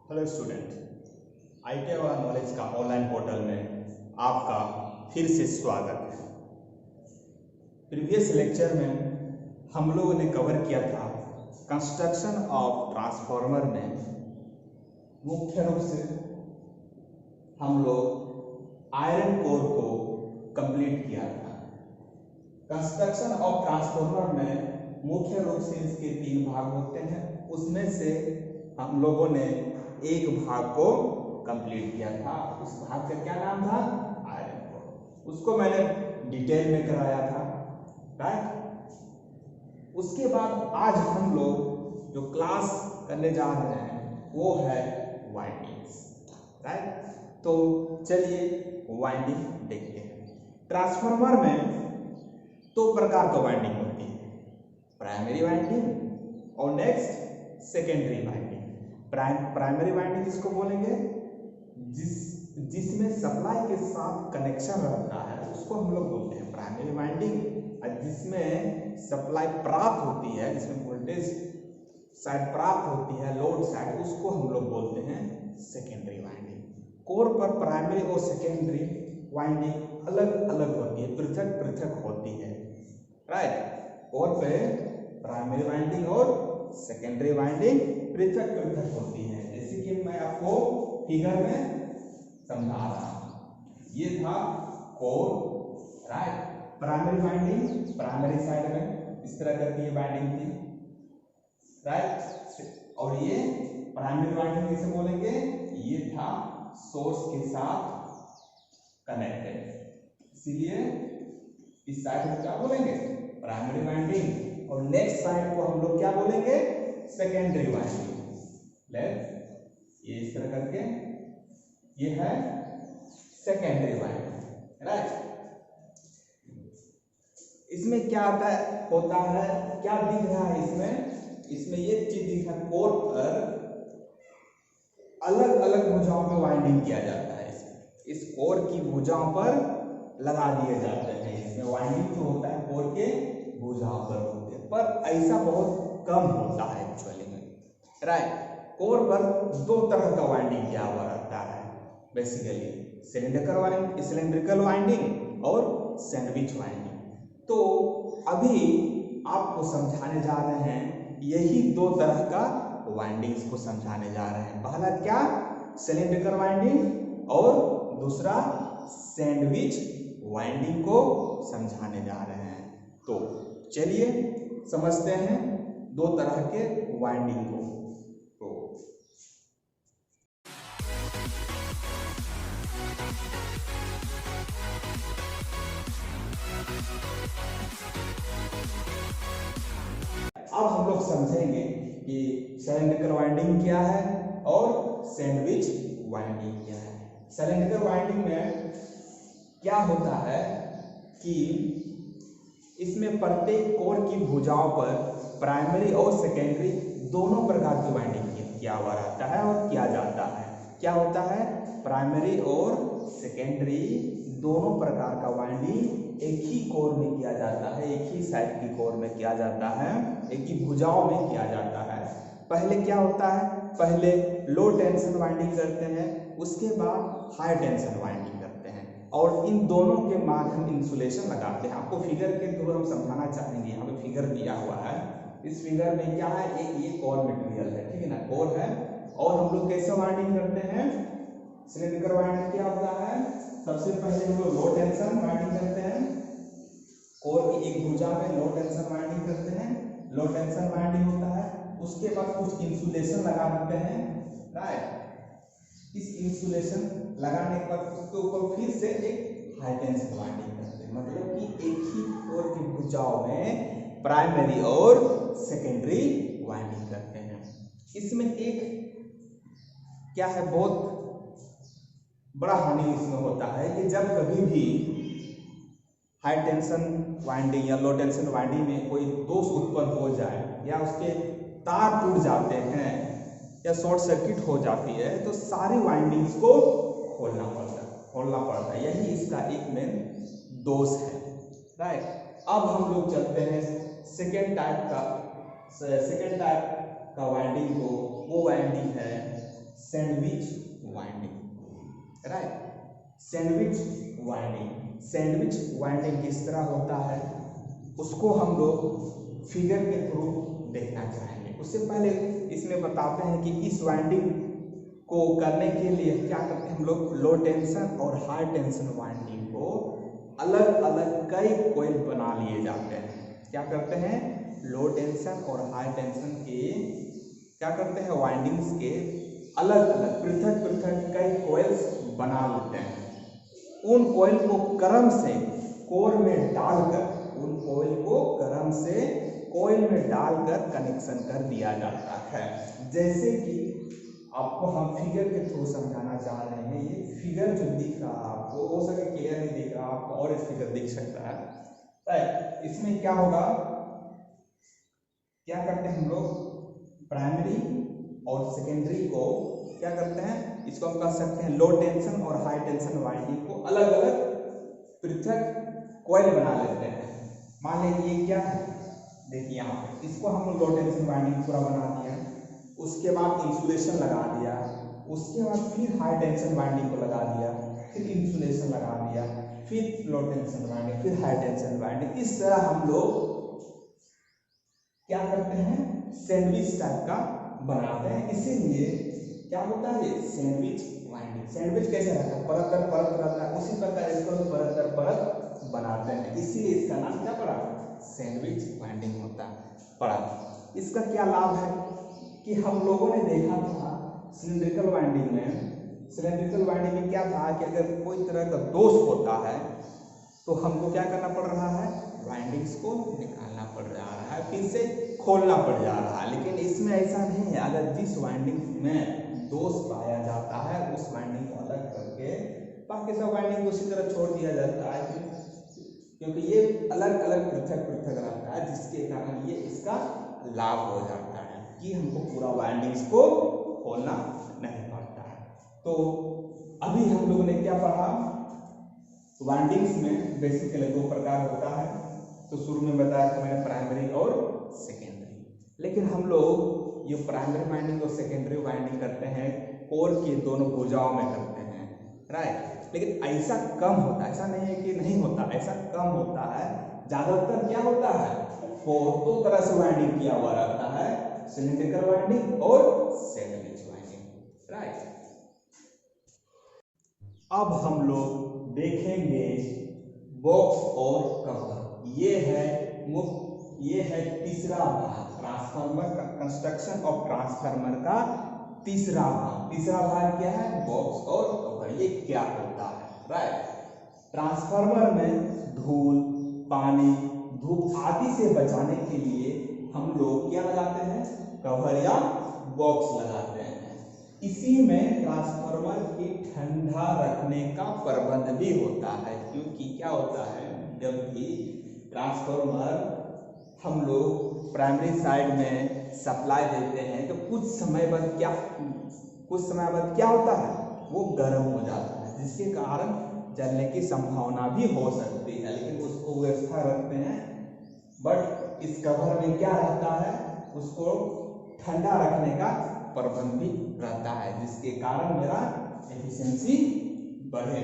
Hello student, ITI वाला knowledge का online portal में आपका फिर से स्वागत है। प्रीवियस लेक्चर में हम लोगों ने कवर किया था कंस्ट्रक्शन ऑफ ट्रांसफार्मर में। मुख्य रूप से हम लोग आयरन कोर को कंप्लीट किया था। कंस्ट्रक्शन ऑफ ट्रांसफार्मर में मुख्य रूप से इसके 3 भाग होते हैं। उसमें से हम लोगों ने एक भाग को कंप्लीट किया था। उस भाग का क्या नाम था? Iron core. उसको मैंने डिटेल में कराया था, राइट। उसके बाद आज हम लोग जो क्लास करने जा रहे हैं वो है वाइंडिंग्स, राइट। तो चलिए वाइंडिंग देखते हैं। ट्रांसफार्मर में 2 प्रकार का वाइंडिंग होती है, प्राइमरी वाइंडिंग और next secondary winding. Primary winding किसको बोलेंगे? जिसमें सप्लाई के साथ कनेक्शन रहता है उसको हम लोग बोलते हैं प्राइमरी वाइंडिंग। और जिसमें सप्लाई प्राप्त होती है, जिसमें वोल्टेज साइड प्राप्त होती है, लोड साइड, उसको हम लोग बोलते हैं सेकेंडरी वाइंडिंग। कोर पर प्राइमरी और सेकेंडरी वाइंडिंग अलग अलग होती है, पृथक पृथक होती है, राइट। कोर पे प्राइमरी वाइंडिंग और सेकेंडरी वाइंडिंग पृथक पृथक होती है। जैसे कि मैं आपको फिगर में समझा रहा हूं। ये था core, right. Primary winding primary side में इस तरह करके ये वाइंडिंग थी, राइट। और ये प्राइमरी वाइंडिंग किसे बोलेंगे? ये था सोर्स के साथ कनेक्टेड, इसीलिए इस साइड को क्या बोलेंगे? Primary winding. और नेक्स्ट साइड को हम लोग क्या बोलेंगे? Secondary winding. ये इस तरह करके ये है सेकेंडरी वाइंडिंग, राइट। इसमें क्या होता है, क्या दिख रहा है इसमें ये चीज दिख रहा है, कोर पर अलग अलग भुजाओं में वाइंडिंग किया जाता है। इस कोर की भुजाओं पर लगा दिए जाते हैं। इसमें वाइंडिंग जो होता है कोर के भुजाओं पर होते हैं, पर ऐसा बहुत कम होता है एक्चुअली में, राइट। कोर पर 2 तरह का वाइंडिंग किया हुआ रहता है बेसिकली, सिलिंड्रिकल वाइंडिंग और सैंडविच वाइंडिंग। तो अभी आपको समझाने जा रहे हैं यही 2 तरह का वाइंडिंग्स को समझाने जा रहे हैं। पहला क्या? सिलिंड्रिकल वाइंडिंग, और दूसरा सैंडविच वाइंडिंग को समझाने जा रहे हैं। तो चलिए समझते हैं 2 तरह के वाइंडिंग को। अब हम लोग समझेंगे कि सिलिंड्रिकल वाइंडिंग क्या है और सैंडविच वाइंडिंग क्या है। सिलिंड्रिकल वाइंडिंग में क्या होता है कि इसमें प्रत्येक कोर की भुजाओं पर प्राइमरी और सेकेंडरी दोनों प्रकार की वाइंडिंग किया हुआ रहता है और किया जाता है। क्या होता है? प्राइमरी और सेकेंडरी दोनों प्रकार का वाइंडिंग एक ही कोर में किया जाता है, एक ही साइड की कोर में किया जाता है, एक ही भुजाओं में किया जाता है। पहले क्या होता है? पहले लो टेंशन वाइंडिंग करते हैं, उसके बाद हाई टेंशन वाइंडिंग करते हैं, और इन दोनों के माध्यम इंसुलेशन लगाते हैं। आपको फिगर के थ्रू हम समझाना चाहेंगे। यहाँ पे फिगर दिया हुआ है। इस फिगर में क्या है? एक ये कोर मटेरियल है, ठीक है ना, कोर है। और हम लोग कैसे वाइंडिंग करते हैं? सिलिंड्रिकल वाइंडिंग क्या होता है? सबसे पहले हम लोग लो टेंशन वाइंडिंग करते हैं, कोर की एक भुजा में लो टेंशन वाइंडिंग करते हैं, लो टेंशन वाइंडिंग होता है। उसके बाद कुछ इंसुलेशन लगा देते हैं, राइट। इस इंसुलेशन लगाने के बाद उसके ऊपर फिर से एक हाई टेंशन वाइंडिंग करते हैं। मतलब कि एक ही कोर की भुजाओं में प्राइमरी और सेकेंडरी वाइंडिंग करते हैं। इसमें एक क्या है, बहुत बड़ा हानि इसमें होता है कि जब कभी भी हाई टेंशन वाइंडिंग या लो टेंशन वाइंडिंग में कोई दोष उत्पन्न हो जाए, या उसके तार टूट जाते हैं, या शॉर्ट सर्किट हो जाती है, तो सारी वाइंडिंग्स को खोलना पड़ता है। यही इसका एक मेन दोष है, राइट। अब हम लोग चलते हैं सेकेंड टाइप का वाइंडिंग को। वो वाइंडिंग है sandwich winding, right. Sandwich winding किस तरह होता है उसको हम लोग फिगर के थ्रू देखना चाहेंगे। उससे पहले इसमें बताते हैं कि इस वाइंडिंग को करने के लिए क्या करते हैं हम लोग, लो टेंशन और हाई टेंशन वाइंडिंग को अलग अलग कई कॉइल बना लिए जाते हैं। क्या करते हैं, लो टेंशन और हाई टेंशन के क्या करते हैं, वाइंडिंग्स के अलग अलग पृथक पृथक कई कॉइल्स बना लेते हैं। उन कॉइल को क्रम से कोर में डालकर, उन कॉइल को क्रम से कॉइल में डालकर कनेक्शन कर दिया जाता है। जैसे कि आपको हम फिगर के थ्रू समझाना चाह रहे हैं। ये फिगर जो दिख रहा है आपको, हो सके क्लियर नहीं दिख रहा आपको, और इस फिगर दिख सकता है, राइट। इसमें क्या होगा, क्या करते हैं हम लोग, प्राइमरी और सेकेंडरी को क्या करते हैं, इसको हम कह सकते हैं लो टेंशन और हाई टेंशन वाइंडिंग को अलग अलग पृथक कॉइल बना लेते हैं। मान लीजिए ये क्या है, देखिए यहाँ पे इसको हम लो टेंशन वाइंडिंग पूरा बना दिया, उसके बाद इंसुलेशन लगा दिया, उसके बाद फिर हाई टेंशन वाइंडिंग को लगा दिया, फिर इंसुलेशन लगा दिया, फिर लो टेंशन वाइंडिंग, फिर हाई टेंशन वाइंडिंग। इस तरह हम लोग क्या करते हैं, सैंडविच टाइप का बनाते हैं। इसीलिए क्या होता है, सैंडविच वाइंडिंग। सैंडविच कैसे रहता है, परत दर परत रहता है, उसी प्रकार इसको परत दर परत बनाते हैं, इसीलिए इसका नाम क्या पड़ा, सैंडविच वाइंडिंग होता पड़ा। इसका क्या लाभ है कि हम लोगों ने देखा था सिलिंड्रिकल वाइंडिंग में, सिलिंड्रिकल वाइंडिंग में क्या था कि अगर कोई तरह का दोष होता है तो हमको क्या करना पड़ रहा है, वाइंडिंग्स को निकालना पड़ रहा है, फिर से खोलना पड़ जा रहा है। लेकिन इसमें ऐसा नहीं है, अगर जिस वाइंडिंग में दोष पाया जाता है उस वाइंडिंग को अलग करके बाकी सब वाइंडिंग उसी तरह छोड़ दिया जाता है, क्योंकि ये अलग अलग पृथक पृथक रहता है, जिसके कारण ये इसका लाभ हो जाता है कि हमको पूरा वाइंडिंग्स को खोलना नहीं पड़ता है। तो अभी हम लोगों ने क्या पढ़ा, वाइंडिंग्स में बेसिकली दो प्रकार होता है। तो शुरू में बताया था मैंने प्राइमरी और सेकेंडरी। लेकिन हम लोग ये प्राइमरी वाइंडिंग और सेकेंडरी वाइंडिंग करते हैं कोर के दोनों भुजाओं में करते हैं, राइट। लेकिन ऐसा कम होता है, ऐसा नहीं है कि नहीं होता, ऐसा कम होता है। ज्यादातर क्या होता है, कोर दो तरह से वाइंडिंग किया हुआ रहता है, सिलिंड्रिकल वाइंडिंग और सैंडविच वाइंडिंग, राइट। अब हम लोग देखेंगे बॉक्स और कवर। ये है तीसरा भाग, ट्रांसफार्मर का कंस्ट्रक्शन ऑफ ट्रांसफार्मर का तीसरा भाग। तीसरा भाग क्या है, बॉक्स और कवर। ये क्या होता है, राइट। ट्रांसफार्मर में धूल, पानी, धूप आदि से बचाने के लिए हम लोग क्या लगाते हैं, कवर या बॉक्स लगाते हैं। इसी में ट्रांसफार्मर की ठंडा रखने का प्रबंध भी होता है, क्योंकि क्या होता है, जब भी ट्रांसफार्मर हम लोग प्राइमरी साइड में सप्लाई देते हैं तो कुछ समय बाद क्या होता है, वो गर्म हो जाता है, जिसके कारण जलने की संभावना भी हो सकती है। लेकिन उसको व्यवस्था रखते हैं, बट इस कवर में क्या रहता है, उसको ठंडा रखने का प्रबंध भी रहता है, जिसके कारण मेरा एफिशिएंसी बढ़े,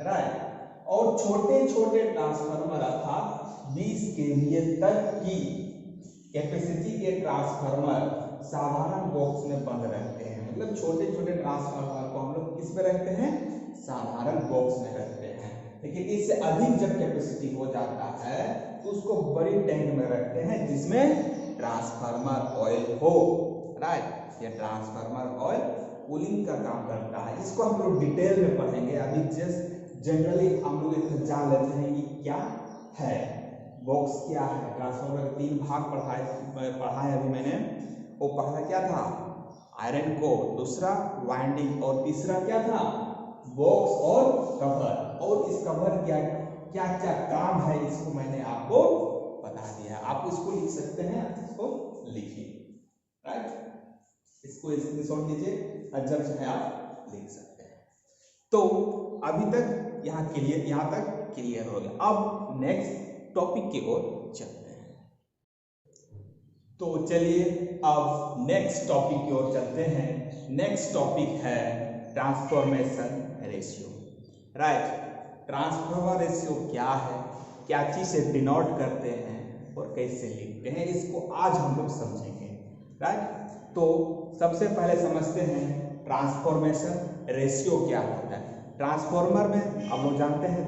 राइट। और छोटे छोटे ट्रांसफार्मर अर्थात 20 केवीए तक की कैपेसिटी के ट्रांसफार्मर साधारण बॉक्स में बंद रहते हैं। मतलब छोटे छोटे ट्रांसफार्मर को हम लोग किस में रखते हैं, साधारण बॉक्स में रखते हैं। लेकिन इससे अधिक जब कैपेसिटी हो जाता है तो उसको बड़ी टैंक में रखते हैं, जिसमें ट्रांसफार्मर ऑयल हो, राइट। ये ट्रांसफार्मर ऑयल कूलिंग का काम करता है। इसको हम लोग डिटेल में पढ़ेंगे। अभी जस्ट जनरली हम लोग इसको जान लेते हैं कि क्या है, बॉक्स क्या है। ट्रांसफार्मर के 3 भाग पढ़ाए अभी मैंने। वो पहला क्या था, आयरन कोर, दूसरा वाइंडिंग, और तीसरा क्या था, बॉक्स और कवर। और इस कवर क्या क्या क्या काम है, इसको मैंने आपको बता दिया। आप इसको लिख सकते हैं, इसको लिखिए, राइट। इसको स्क्रीनशॉट लीजिए और जब चाहे आप लिख सकते हैं। तो अभी तक यहाँ तक क्लियर हो गया। अब नेक्स्ट टॉपिक की ओर चलते हैं। तो चलिए अब नेक्स्ट टॉपिक की ओर चलते हैं। नेक्स्ट टॉपिक है transformation ratio. Right, transformer ratio क्या है, क्या चीज से डिनोट करते हैं और कैसे लिखते हैं, इसको आज हम लोग समझेंगे। राइट, तो सबसे पहले समझते हैं ट्रांसफॉर्मेशन रेशियो क्या होता है। ट्रांसफॉर्मर में आप लोग जानते हैं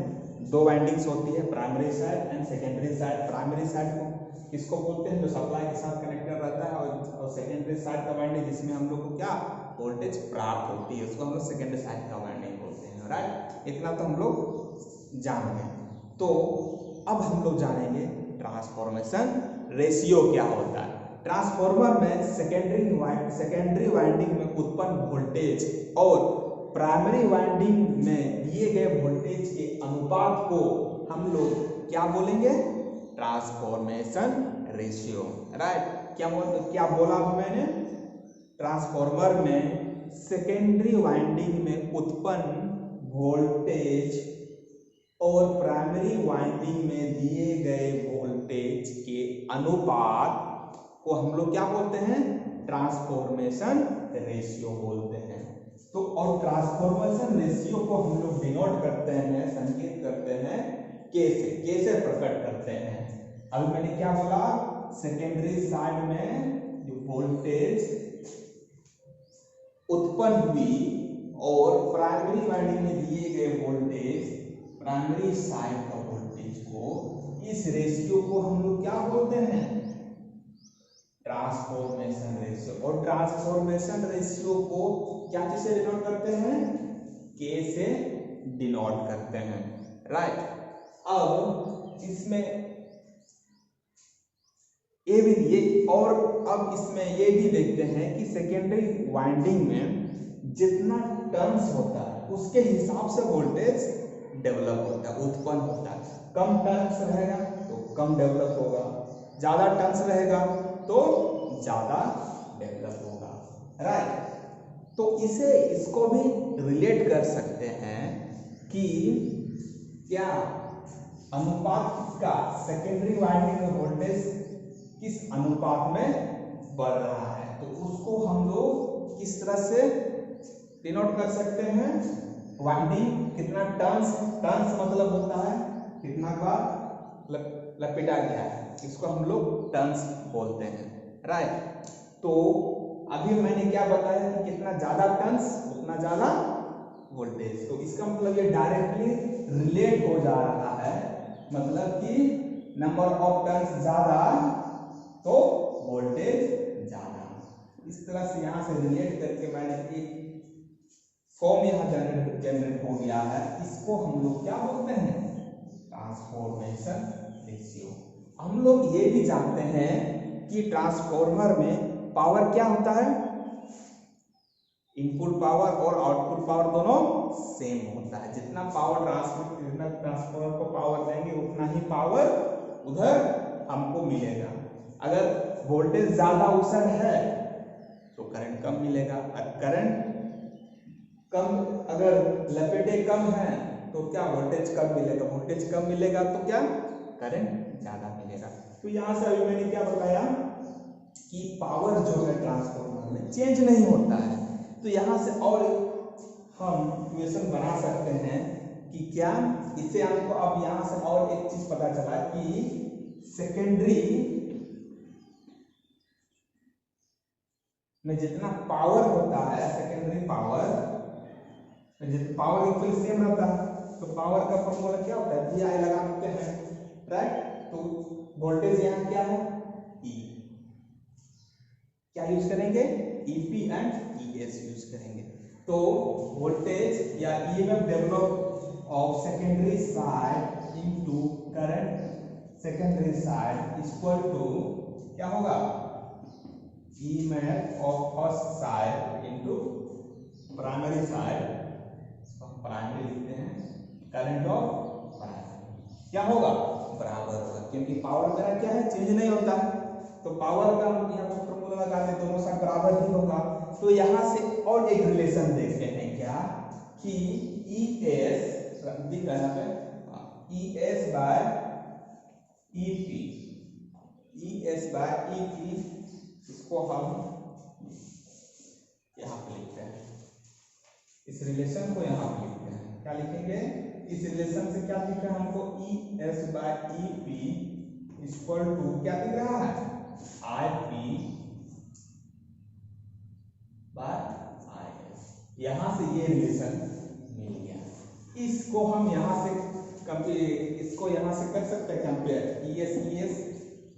दो वाइंडिंग्स होती है, primary side and secondary side. Primary side को किसको बोलते हैं, जो सप्लाई के साथ कनेक्टेड रहता है, और सेकेंडरी साइड का वाइंडिंग जिसमें हम लोग को क्या वोल्टेज प्राप्त होती है, उसको हम लोग सेकेंडरी साइड का वाइंडिंग बोलते हैं। राइट, इतना तो हम लोग जान गए। तो अब हम लोग जानेंगे ट्रांसफॉर्मेशन रेशियो क्या होता है। ट्रांसफॉर्मर में सेकेंडरी वाइंडिंग में उत्पन्न वोल्टेज और प्राइमरी वाइंडिंग में दिए गए वोल्टेज के अनुपात को हम लोग क्या बोलेंगे, ट्रांसफॉर्मेशन रेशियो। राइट, क्या बोला मैंने, ट्रांसफॉर्मर में सेकेंडरी वाइंडिंग में उत्पन्न वोल्टेज और प्राइमरी वाइंडिंग में दिए गए वोल्टेज के अनुपात को हम लोग क्या बोलते हैं, ट्रांसफॉर्मेशन रेशियो बोलते हैं। तो और ट्रांसफॉर्मेशन रेशियो को हम लोग डिनोट करते हैं, संकेत करते हैं कैसे प्रकट करते हैं। अभी मैंने क्या बोला, सेकेंडरी साइड में जो वोल्टेज उत्पन्न हुई और प्राइमरी वाइंडिंग में दिए गए वोल्टेज, प्राइमरी साइड का वोल्टेज को, इस रेशियो को हम लोग क्या बोलते हैं, ट्रांसफॉर्मेशन रेशियो। और ट्रांसफॉर्मेशन रेशियो को क्या चीज से डिनोट करते हैं, के से डिनोट करते हैं। राइट, अब इसमें ये भी और अब इसमें ये भी देखते हैं कि सेकेंडरी वाइंडिंग में जितना टर्न्स होता है उसके हिसाब से वोल्टेज डेवलप होता है, उत्पन्न होता है। कम टर्न्स रहेगा तो कम डेवलप होगा, ज्यादा टर्न्स रहेगा तो ज्यादा डेवलप होगा। राइट, तो इसको भी रिलेट कर सकते हैं कि क्या अनुपात का सेकेंडरी वाइंडिंग में वोल्टेज किस अनुपात में बढ़ रहा है, तो उसको हम लोग किस तरह से डिनोट कर सकते हैं, वाइंडिंग कितना टर्न्स मतलब होता है कितना बार लपेटा गया है, इसको हम लोग टर्न्स बोलते हैं। राइट, तो अभी मैंने क्या बताया कि कितना ज्यादा टर्न्स उतना ज्यादा वोल्टेज, तो इसका मतलब ये डायरेक्टली रिलेट हो जा रहा है, मतलब कि नंबर ऑफ टर्न्स ज्यादा तो वोल्टेज ज्यादा। इस तरह से यहां से रिलेट करके मैंने एक फॉर्म यहां जनरेट हो गया है, इसको हम लोग क्या बोलते हैं, ट्रांसफॉर्मेशन रेशियो। हम लोग ये भी जानते हैं कि ट्रांसफॉर्मर में पावर क्या होता है, इनपुट पावर और आउटपुट पावर दोनों सेम होता है। जितना पावर ट्रांसफॉर्मर को पावर देंगे उतना ही पावर उधर हमको मिलेगा। अगर वोल्टेज ज्यादा उछल है तो करंट कम मिलेगा, और करंट कम, अगर लपेटे कम है तो क्या वोल्टेज कम मिलेगा, वोल्टेज कम मिलेगा तो क्या करंट ज्यादा मिलेगा। तो यहां से अभी मैंने क्या बताया कि पावर जो है ट्रांसफॉर्मर में चेंज नहीं होता है। तो यहां से और हम इक्वेशन बना सकते हैं कि क्या, इससे हमको अब यहां से और एक चीज पता चला कि सेकेंडरी में जितना पावर होता है, secondary power power equal same रहता है, तो पावर का फॉर्मूला क्या होता है, VI लगाते हैं। राइट, तो वोल्टेज यहाँ क्या है, E, क्या यूज करेंगे, EP एंड ES यूज करेंगे। तो वोल्टेज या EMF develop of secondary side into current secondary side equal to क्या होगा, EMF of first side into primary side, primary लिखते हैं, करंट ऑफ प्राइमरी क्या होगा, बराबर होगा, क्योंकि पावर मेरा क्या है, चेंज नहीं होता है, तो पावर का हम यहाँ पर फॉर्मूला लगा दें, दोनों साइड बराबर ही होगा। तो यहाँ से और एक रिलेशन देखते हैं क्या, कि ES दिख रहा है यहाँ पे, ES बाय EP इसको हम यहाँ पे लिखते हैं, इस रिलेशन को यहाँ पे लिखते हैं। क्या लिखेंगे? इस रिलेशन से क्या दिख रहा है हमको? ES/EP इक्वल टू क्या दिख रहा है? IP/IS। यहाँ से ये रिलेशन मिल गया। इसको हम यहाँ से इसको यहाँ से कर सकते हैं कंपेयर,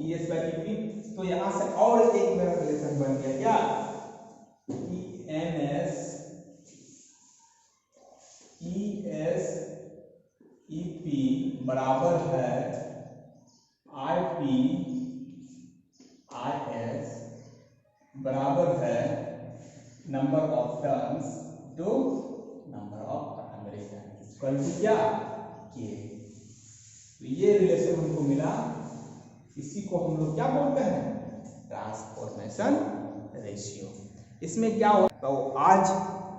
ES/EP। तो यहाँ से और एक मेरा रिलेशन बन गया, क्या? ESEP बराबर है IP/IS बराबर है number of turns to number of primary turns equal to क्या? K। तो ये रिलेशन हमको मिला, इसी को हम लोग क्या बोलते हैं? Transformation ratio. इसमें क्या होता है? तो आज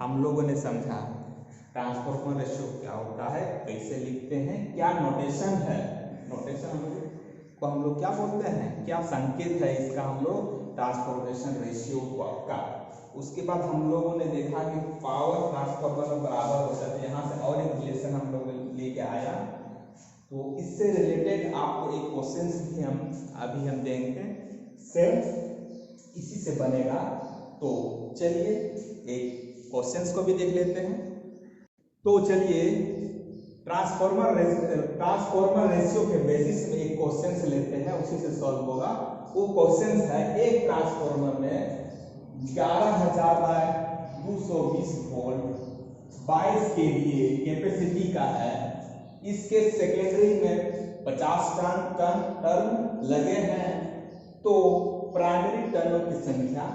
हम लोगों ने समझा ट्रांसफॉर्मेशन रेशियो क्या होता है, कैसे लिखते हैं, क्या नोटेशन है। नोटेशन को हम लोग क्या बोलते हैं, क्या संकेत है इसका हम लोग ट्रांसफॉर्मेशन रेशियो का। उसके बाद हम लोगों ने देखा कि पावर ट्रांसफर बराबर होता है। यहाँ से और एक रिलेशन हम लोग लेके आया, तो इससे रिलेटेड आपको एक क्वेश्चन भी हम देंगे, सेम इसी से बनेगा। तो चलिए एक क्वेश्चंस को भी देख लेते हैं। तो चलिए ट्रांसफॉर्मर रेशियो के बेसिस में एक क्वेश्चन लेते हैं, उसी से सॉल्व होगा। वो क्वेश्चन है, एक ट्रांसफॉर्मर में 11,220 वोल्ट 22 kVA कैपेसिटी का है। इसके सेकेंडरी में 50 टर्न लगे हैं। तो प्राइमरी टर्नों की संख्या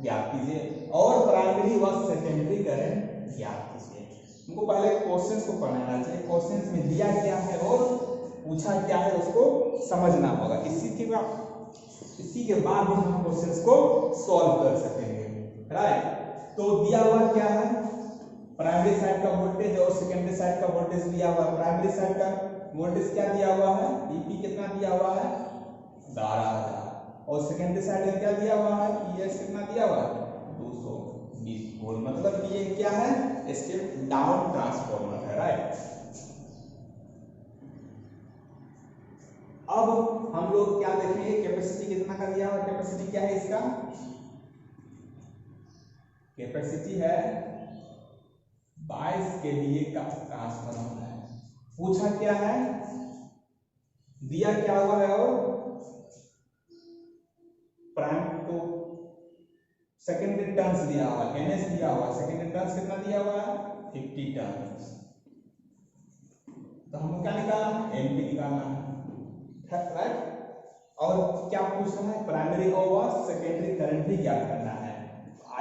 ज्ञात कीजिए और प्राइमरी व सेकेंडरी करंट ज्ञात कीजिए। हमको पहले क्वेश्चंस को पढ़ना चाहिए, क्वेश्चंस में दिया क्या है और पूछा क्या है उसको समझना होगा। इसी के बाद ही हम क्वेश्चंस को सॉल्व कर सकेंगे, राइट। तो दिया हुआ क्या है? प्राइमरी साइड का वोल्टेज और सेकेंडरी साइड का वोल्टेज दिया हुआ है। प्राइमरी साइड का वोल्टेज क्या दिया हुआ है? ईपी कितना दिया हुआ है? 11,000। और सेकेंडरी साइड में क्या दिया हुआ है? ES कितना दिया हुआ है? 220 वोल्ट। मतलब ये क्या है? स्टेप डाउन ट्रांसफॉर्मर है, राइट। अब हम लोग क्या देखेंगे? कैपेसिटी कितना का दिया हुआ? कैपेसिटी क्या है इसका? कैपेसिटी है 22 kVA का ट्रांसफार्मर है। पूछा क्या है? दिया क्या हुआ है? और प्राइम तो सेकेंडरी टर्न्स दिया हुआ है, NS दिया हुआ है। सेकेंडरी टर्न्स कितना दिया हुआ है? 50 टर्न्स। तो हमको क्या निकालना है? MP निकालना है, राइट। और क्या पूछ रहा है? प्राइमरी और सेकेंडरी करंट भी ज्ञात करना है।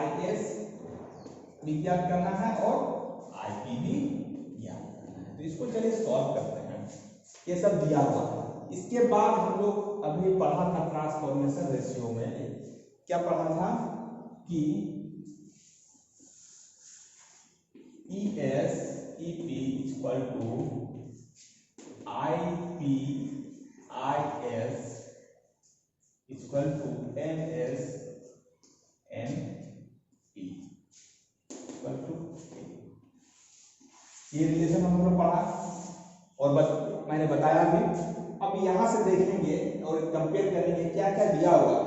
IS भी ज्ञात करना है और IP भी ज्ञात करना है। तो इसको चलिए सॉल्व करते हैं। ये सब दिया हुआ है। इसके बाद हम लोग अभी पढ़ा था ट्रांसफॉर्मेशन रेशियो में, क्या पढ़ा था कि ESEP equal to IP/IS equal to NS/NP equal to. ये रिलेशन हम लोग पढ़ा और मैंने बताया भी। अब यहां से देखेंगे और कंपेयर करेंगे क्या क्या दिया हुआ है।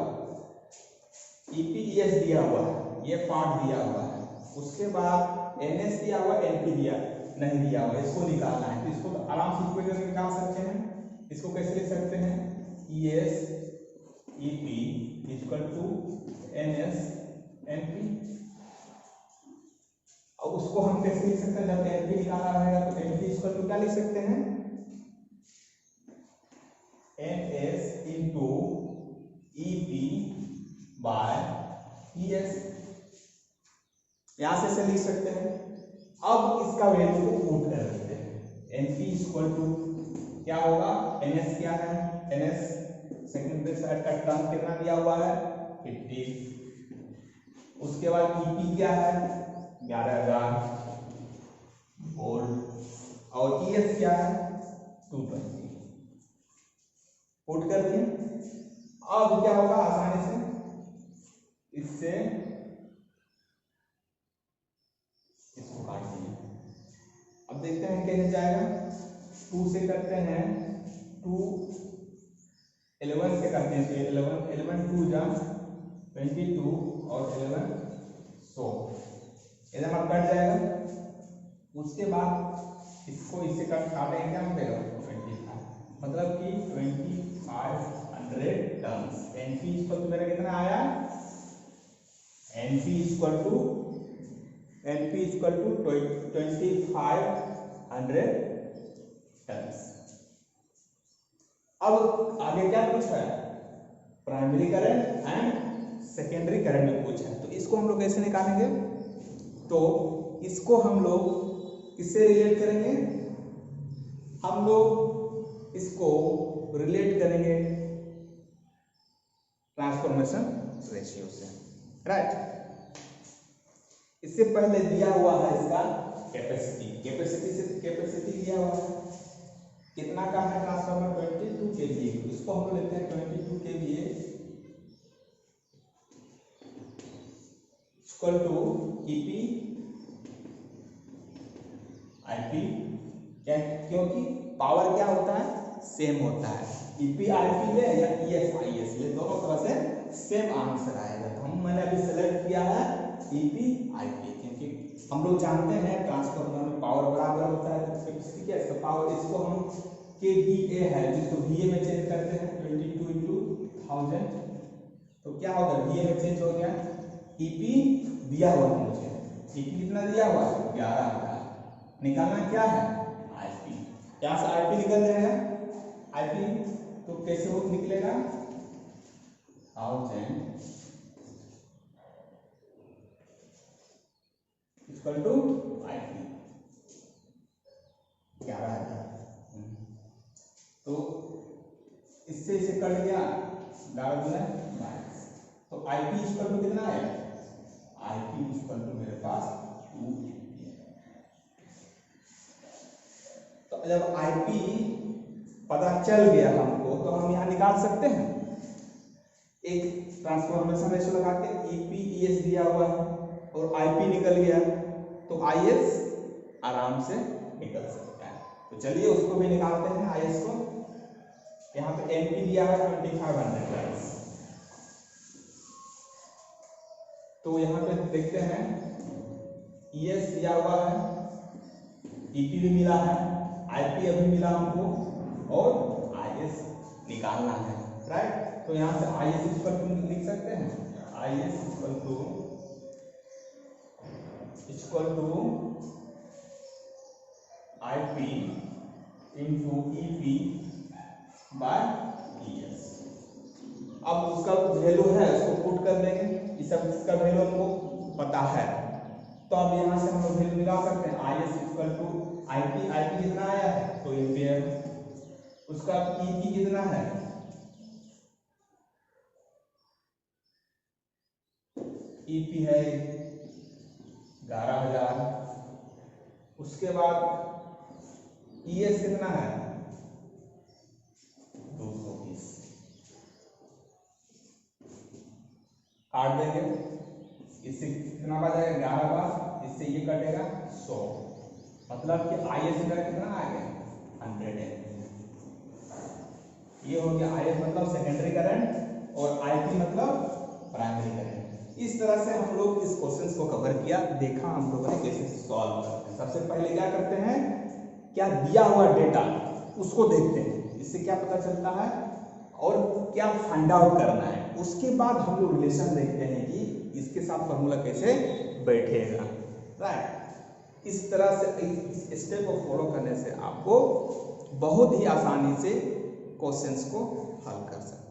EPES दिया हुआ है, ये पार्ट दिया हुआ है। उसके बाद NS दिया हुआ, NP दिया नहीं दिया हुआ, इसको निकालना है। तो इसको तो आराम से इक्वेशन निकाल सकते हैं। इसको कैसे लिख सकते हैं? ESEP equal to NS/NP। और उसको हम कैसे लिख सकते हैं? जब NP निकालना रहेगा तो NP इक्वल टू क्या लिख सकते हैं? NS into EP/ES। यहां से लिख सकते हैं। अब इसका वैल्यू को पुट कर देते हैं। NP इक्वल टू क्या होगा? NS क्या है? NS सेकेंडरी साइड का टर्न कितना दिया हुआ है? 50। उसके बाद EP क्या है? 11,000 वोल्ट। और ES क्या है? 220। पुट कर दिए। अब क्या होगा? आसानी से इससे इसको काट दिए। अब देखते हैं कैसे जाएगा। 2 से करते हैं 2, 11 से करते हैं तो 11 2 जा 22 और 11 100 इधर आप कट जाएगा। उसके बाद इसको इससे काटेंगे क्या मिलेगा 25, मतलब कि 2500 टर्म्स। NP इक्वल टू मेरा कितना आया, NP इक्वल टू 2500 टर्म्स। अब आगे क्या पूछा है, primary current and secondary current में पूछा है। तो इसको हम लोग कैसे निकालेंगे, तो इसको हम लोग किससे रिलेट करेंगे, हम लोग इसको रिलेट करेंगे ट्रांसफॉर्मेशन रेशियो से, राइट। इससे पहले दिया हुआ है इसका कैपेसिटी दिया हुआ है कितना का है ट्रांसफार्मर 22 kVA। इसको हम लोग लेते हैं 22 kVA equal to EP IP, क्योंकि पावर क्या होता है, सेम होता है। EP IP ले या EF IS ले, दोनों तरह से सेम आंसर आएगा। तो मैंने अभी सेलेक्ट किया है EP IP, क्योंकि हम लोग जानते हैं ट्रांसफार्मर में पावर बराबर होता है। कैपेसिटी क्या है, पावर इसको हम KVA है जिसको VA में चेंज करते हैं 22 × 1000, तो क्या होगा VA में चेंज हो गया। EP दिया हुआ है मुझे, EP कितना दिया हुआ है 11,000, निकालना क्या है IP। यहाँ से IP निकल जाएगा, IP तो कैसे हो निकलेगा 1000 इक्वल टू IP 11,000। तो इससे इसे कट गया 11×22, तो IP इक्वल टू कितना है, IP इक्वल टू मेरे पास 2 एम्पीयर। तो जब IP पता चल गया हमको तो हम यहाँ निकाल सकते हैं, एक ट्रांसफॉर्मेशन रेशियो लगा के EP ES दिया हुआ है और IP निकल गया तो IS आराम से निकल सकता है। तो चलिए उसको भी निकालते हैं IS को। यहाँ पे NP दिया है 2500 टर्म्स, तो यहाँ पे देखते हैं ES दिया हुआ है, EP भी मिला है, IP अभी मिला हमको और IS निकालना है, राइट। तो यहाँ से IS इक्वल टू लिख सकते हैं, IS equal to IP into EP by ES। अब उसका वैल्यू है उसको पुट कर देंगे, इस सब इसका वैल्यू हमको पता है, तो अब यहाँ से हम लोग वैल्यू निकाल सकते हैं। IS इक्वल टू IP कितना आया है 2 एम्पीयर, उसका EP कितना है EP है 11,000, उसके बाद ES कितना है 220, काट देंगे, इससे कितना बचेगा 11 बार, इससे ये कटेगा 100, मतलब कि IS मेरा कितना आ गया 100 है। ये हो गया IS मतलब सेकेंडरी करंट और IP मतलब प्राइमरी करंट। इस तरह से हम लोग इस क्वेश्चन को कवर किया, देखा हम लोगों ने कैसे सॉल्व करते हैं। सबसे पहले क्या करते हैं, क्या दिया हुआ डेटा उसको देखते हैं, इससे क्या पता चलता है और क्या फाइंड आउट करना है। उसके बाद हम लोग रिलेशन देखते हैं कि इसके साथ फॉर्मूला कैसे बैठेगा, राइट। इस तरह से इस स्टेप को फॉलो करने से आपको बहुत ही आसानी से क्वेश्चंस को हल कर सकते हैं।